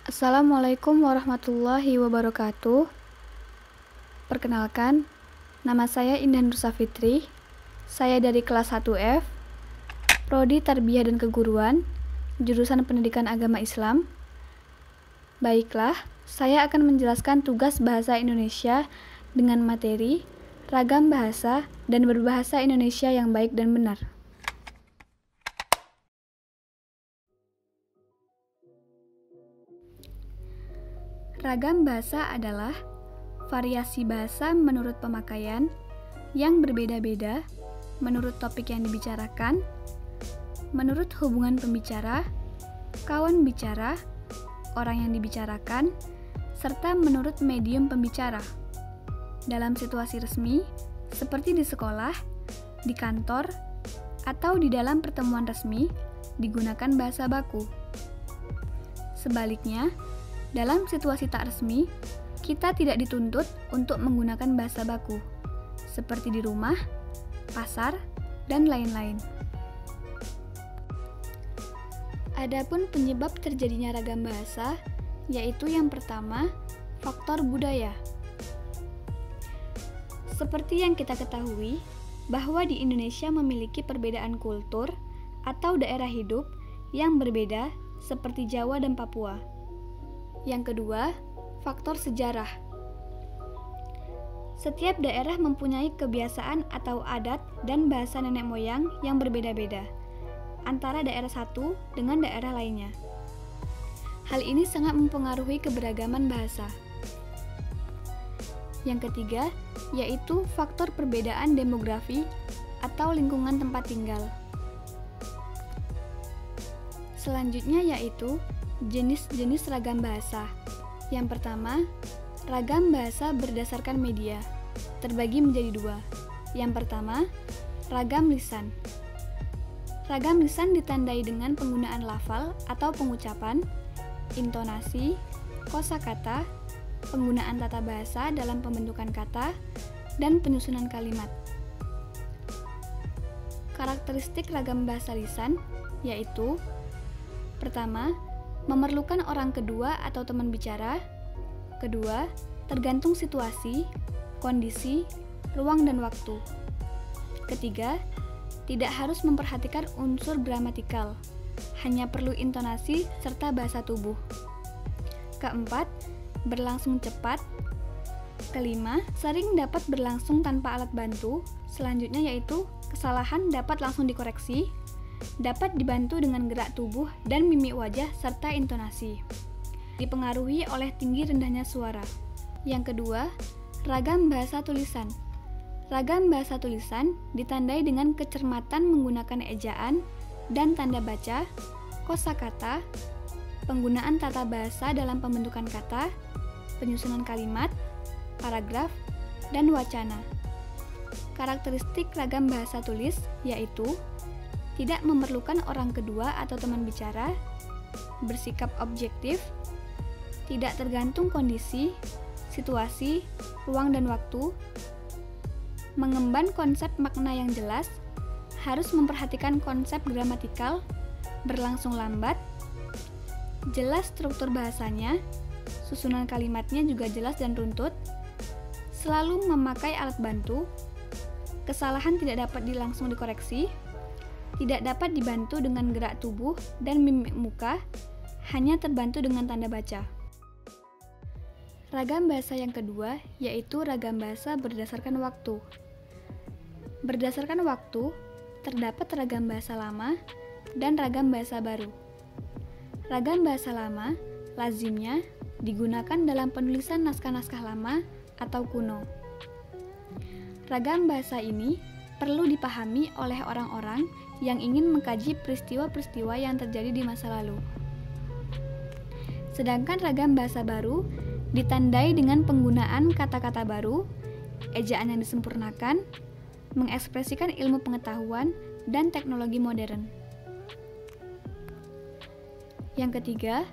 Assalamualaikum warahmatullahi wabarakatuh. Perkenalkan, nama saya Indah Nursa Fitri. Saya dari kelas 1F, Prodi Tarbiyah dan Keguruan, jurusan Pendidikan Agama Islam. Baiklah, saya akan menjelaskan tugas bahasa Indonesia dengan materi ragam bahasa dan berbahasa Indonesia yang baik dan benar. Ragam bahasa adalah variasi bahasa menurut pemakaian yang berbeda-beda, menurut topik yang dibicarakan, menurut hubungan pembicara, kawan bicara, orang yang dibicarakan, serta menurut medium pembicara. Dalam situasi resmi, seperti di sekolah, di kantor, atau di dalam pertemuan resmi, digunakan bahasa baku. Sebaliknya, dalam situasi tak resmi, kita tidak dituntut untuk menggunakan bahasa baku, seperti di rumah, pasar, dan lain-lain. Adapun penyebab terjadinya ragam bahasa, yaitu yang pertama, faktor budaya. Seperti yang kita ketahui, bahwa di Indonesia memiliki perbedaan kultur atau daerah hidup yang berbeda seperti Jawa dan Papua. Yang kedua, faktor sejarah. Setiap daerah mempunyai kebiasaan atau adat dan bahasa nenek moyang yang berbeda-beda antara daerah satu dengan daerah lainnya. Hal ini sangat mempengaruhi keberagaman bahasa. Yang ketiga, yaitu faktor perbedaan demografi atau lingkungan tempat tinggal. Selanjutnya yaitu jenis-jenis ragam bahasa. Yang pertama, ragam bahasa berdasarkan media, terbagi menjadi dua. Yang pertama, ragam lisan. Ragam lisan ditandai dengan penggunaan lafal atau pengucapan, intonasi, kosakata, penggunaan tata bahasa dalam pembentukan kata, dan penyusunan kalimat. Karakteristik ragam bahasa lisan yaitu: pertama, memerlukan orang kedua atau teman bicara. Kedua, tergantung situasi, kondisi, ruang dan waktu. Ketiga, tidak harus memperhatikan unsur gramatikal, hanya perlu intonasi serta bahasa tubuh. Keempat, berlangsung cepat. Kelima, sering dapat berlangsung tanpa alat bantu. Selanjutnya yaitu kesalahan dapat langsung dikoreksi, dapat dibantu dengan gerak tubuh dan mimik wajah serta intonasi. Dipengaruhi oleh tinggi rendahnya suara. Yang kedua, ragam bahasa tulisan. Ragam bahasa tulisan ditandai dengan kecermatan menggunakan ejaan dan tanda baca, kosakata, penggunaan tata bahasa dalam pembentukan kata, penyusunan kalimat, paragraf, dan wacana. Karakteristik ragam bahasa tulis yaitu: tidak memerlukan orang kedua atau teman bicara, bersikap objektif, tidak tergantung kondisi, situasi, ruang dan waktu, mengemban konsep makna yang jelas, harus memperhatikan konsep gramatikal, berlangsung lambat, jelas struktur bahasanya, susunan kalimatnya juga jelas dan runtut, selalu memakai alat bantu, kesalahan tidak dapat langsung dikoreksi, tidak dapat dibantu dengan gerak tubuh dan mimik muka, hanya terbantu dengan tanda baca. Ragam bahasa yang kedua yaitu ragam bahasa berdasarkan waktu. Berdasarkan waktu, terdapat ragam bahasa lama dan ragam bahasa baru. Ragam bahasa lama lazimnya digunakan dalam penulisan naskah-naskah lama atau kuno. Ragam bahasa ini perlu dipahami oleh orang-orang yang ingin mengkaji peristiwa-peristiwa yang terjadi di masa lalu. Sedangkan ragam bahasa baru ditandai dengan penggunaan kata-kata baru, ejaan yang disempurnakan, mengekspresikan ilmu pengetahuan dan teknologi modern. Yang ketiga,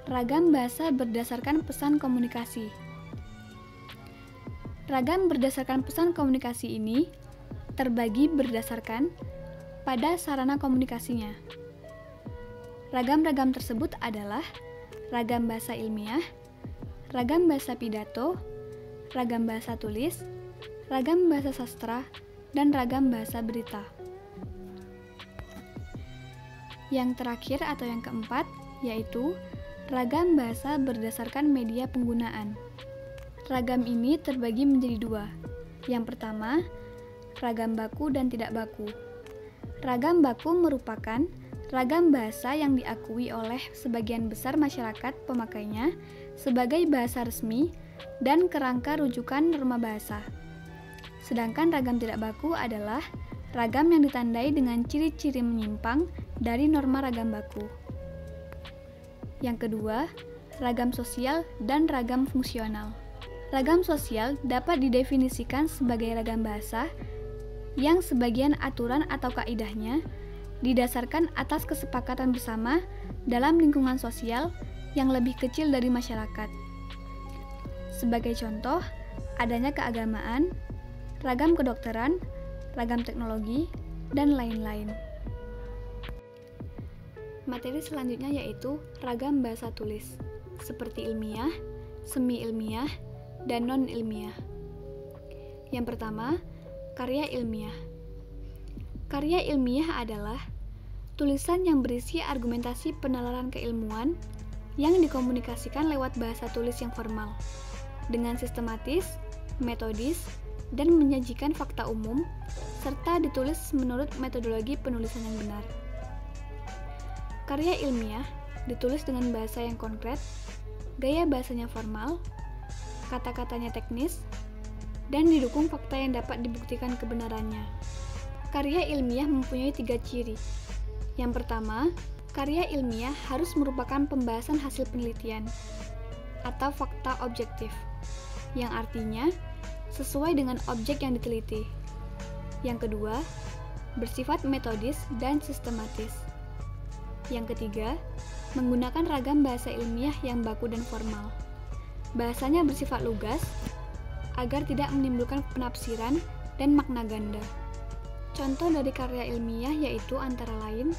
ragam bahasa berdasarkan pesan komunikasi. Ragam berdasarkan pesan komunikasi ini terbagi berdasarkan pada sarana komunikasinya. Ragam-ragam tersebut adalah ragam bahasa ilmiah, ragam bahasa pidato, ragam bahasa tulis, ragam bahasa sastra, dan ragam bahasa berita. Yang terakhir atau yang keempat yaitu ragam bahasa berdasarkan media penggunaan. Ragam ini terbagi menjadi dua. Yang pertama, ragam baku dan tidak baku. Ragam baku merupakan ragam bahasa yang diakui oleh sebagian besar masyarakat pemakainya sebagai bahasa resmi dan kerangka rujukan norma bahasa. Sedangkan ragam tidak baku adalah ragam yang ditandai dengan ciri-ciri menyimpang dari norma ragam baku. Yang kedua, ragam sosial dan ragam fungsional. Ragam sosial dapat didefinisikan sebagai ragam bahasa yang sebagian aturan atau kaidahnya didasarkan atas kesepakatan bersama dalam lingkungan sosial yang lebih kecil dari masyarakat. Sebagai contoh, adanya keagamaan, ragam kedokteran, ragam teknologi, dan lain-lain. Materi selanjutnya yaitu ragam bahasa tulis, seperti ilmiah, semi-ilmiah, dan non-ilmiah. Yang pertama, karya ilmiah. Karya ilmiah adalah tulisan yang berisi argumentasi penalaran keilmuan yang dikomunikasikan lewat bahasa tulis yang formal, dengan sistematis, metodis, dan menyajikan fakta umum, serta ditulis menurut metodologi penulisan yang benar. Karya ilmiah ditulis dengan bahasa yang konkret, gaya bahasanya formal, kata-katanya teknis, dan didukung fakta yang dapat dibuktikan kebenarannya. Karya ilmiah mempunyai 3 ciri. Yang pertama, karya ilmiah harus merupakan pembahasan hasil penelitian atau fakta objektif, yang artinya sesuai dengan objek yang diteliti. Yang kedua, bersifat metodis dan sistematis. Yang ketiga, menggunakan ragam bahasa ilmiah yang baku dan formal. Bahasanya bersifat lugas agar tidak menimbulkan penafsiran dan makna ganda. Contoh dari karya ilmiah yaitu antara lain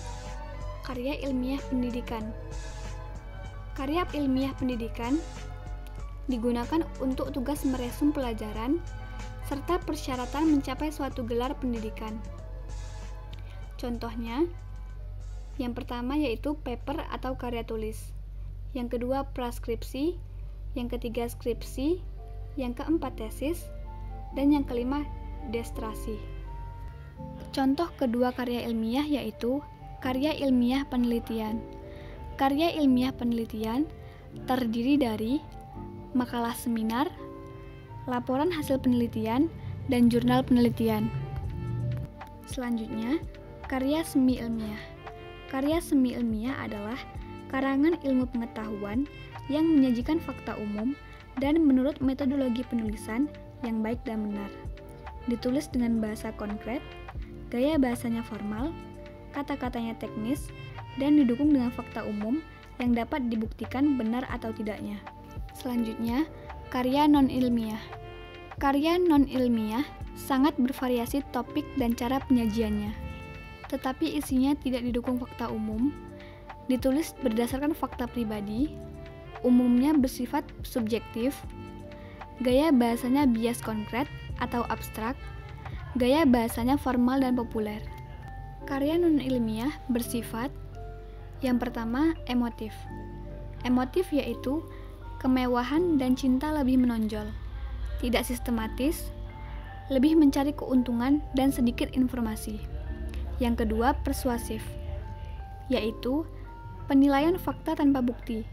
karya ilmiah pendidikan. Karya ilmiah pendidikan digunakan untuk tugas meresum pelajaran serta persyaratan mencapai suatu gelar pendidikan. Contohnya, yang pertama yaitu paper atau karya tulis, yang kedua praskripsi, yang ketiga skripsi, yang keempat tesis, dan yang kelima destrasi. Contoh kedua karya ilmiah yaitu karya ilmiah penelitian. Karya ilmiah penelitian terdiri dari makalah seminar, laporan hasil penelitian, dan jurnal penelitian. Selanjutnya, karya semi-ilmiah. Karya semi-ilmiah adalah karangan ilmu pengetahuan yang menyajikan fakta umum dan menurut metodologi penulisan yang baik dan benar. Ditulis dengan bahasa konkret, gaya bahasanya formal, kata-katanya teknis, dan didukung dengan fakta umum yang dapat dibuktikan benar atau tidaknya. Selanjutnya, karya non-ilmiah. Karya non-ilmiah sangat bervariasi topik dan cara penyajiannya, tetapi isinya tidak didukung fakta umum, ditulis berdasarkan fakta pribadi, umumnya bersifat subjektif, gaya bahasanya bias konkret atau abstrak, gaya bahasanya formal dan populer. Karya non-ilmiah bersifat yang pertama emotif. Emotif yaitu kemewahan dan cinta lebih menonjol, tidak sistematis, lebih mencari keuntungan dan sedikit informasi. Yang kedua, persuasif, yaitu penilaian fakta tanpa bukti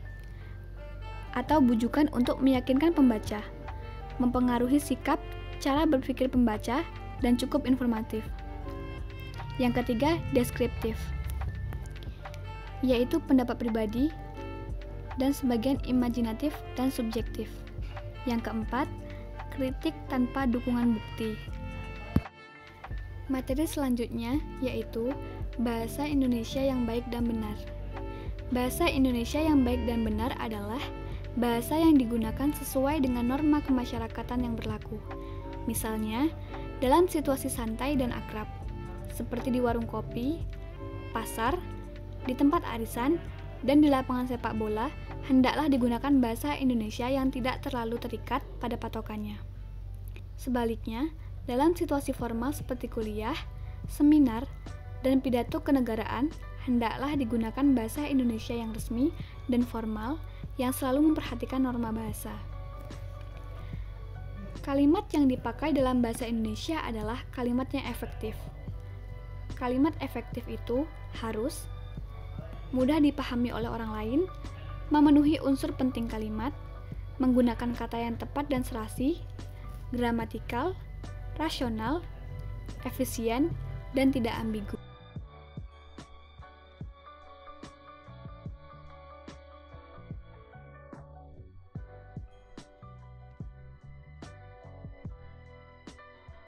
atau bujukan untuk meyakinkan pembaca, mempengaruhi sikap, cara berpikir pembaca, dan cukup informatif. Yang ketiga, deskriptif, yaitu pendapat pribadi dan sebagian imajinatif dan subjektif. Yang keempat, kritik tanpa dukungan bukti. Materi selanjutnya yaitu bahasa Indonesia yang baik dan benar. Bahasa Indonesia yang baik dan benar adalah bahasa yang digunakan sesuai dengan norma kemasyarakatan yang berlaku. Misalnya, dalam situasi santai dan akrab, seperti di warung kopi, pasar, di tempat arisan, dan di lapangan sepak bola, hendaklah digunakan bahasa Indonesia yang tidak terlalu terikat pada patokannya. Sebaliknya, dalam situasi formal seperti kuliah, seminar, dan pidato kenegaraan, hendaklah digunakan bahasa Indonesia yang resmi dan formal yang selalu memperhatikan norma bahasa. Kalimat yang dipakai dalam bahasa Indonesia adalah kalimat yang efektif. Kalimat efektif itu harus mudah dipahami oleh orang lain, memenuhi unsur penting kalimat, menggunakan kata yang tepat dan serasi, gramatikal, rasional, efisien, dan tidak ambigu.